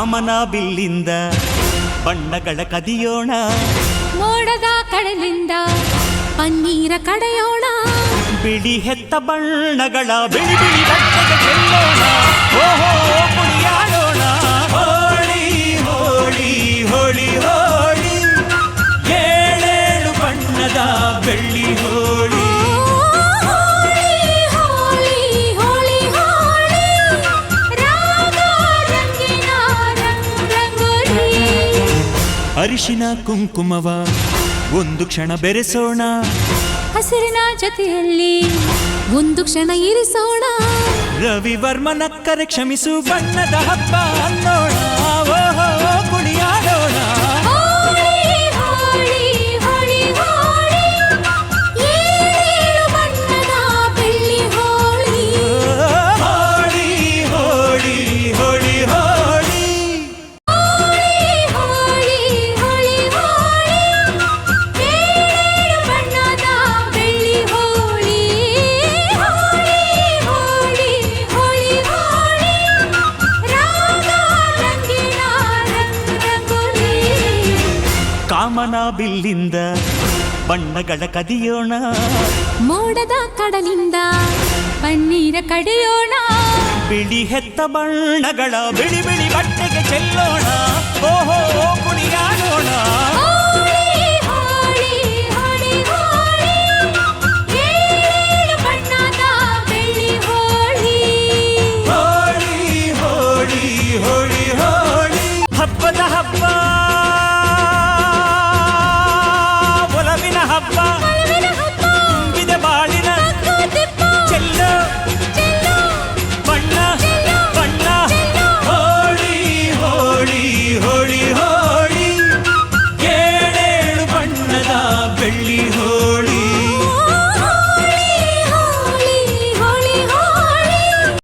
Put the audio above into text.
ಕಾಮನ ಬಿಲ್ಲಿಂದ ಬಣ್ಣಗಳ ಕದಿಯೋಣ, ಮೋಡದ ಕಡಲಿಂದ ಪನ್ನೀರ ಕಡೆಯೋಣ, ಬಿಳಿ ಹೆತ್ತ ಬಣ್ಣಗಳ ಬಿಳಿ ಬಿಳಿ ಬಟ್ಟೆಗೆ ಚೆಲ್ಲೋಣ, ಓಹೋ ಕುಣಿಯಾಡೋಣ. ಹೋಳಿ ಹೋಳಿ ಹೋಳಿ ಹೋಳಿ, ಏಳೇಳು ಬಣ್ಣದ ಬೆಳ್ಳಿ ಹೋಳಿ. ಅರಿಶಿನ ಕುಂಕುಮವ ಒಂದು ಕ್ಷಣ ಬೆರೆಸೋಣ, ಹಸಿರಿನ ಜೊತೆಯಲ್ಲಿ ಒಂದು ಕ್ಷಣ ಇರಿಸೋಣ, ರವಿವರ್ಮನಕ್ಕರೆ ಕ್ಷಮಿಸು ಬಣ್ಣದ ಹಬ್ಬ ಅನ್ನೋಣ, ಓಹೋ ಕುಣಿಯಾಡೋಣ. ಕಾಮನ ಬಿಲ್ಲಿಂದ ಬಣ್ಣಗಳ ಕದಿಯೋಣ, ಮೋಡದ ಕಡಲಿಂದ ಪನ್ನೀರ ಕಡೆಯೋಣ, ಬಿಳಿ ಹೆತ್ತ ಬಣ್ಣಗಳ ಬಿಳಿ ಬಿಳಿ ಬಟ್ಟೆಗೆ ಚೆಲ್ಲೋಣ, ಓಹೋ ಕುಣಿಯಾಡೋಣ.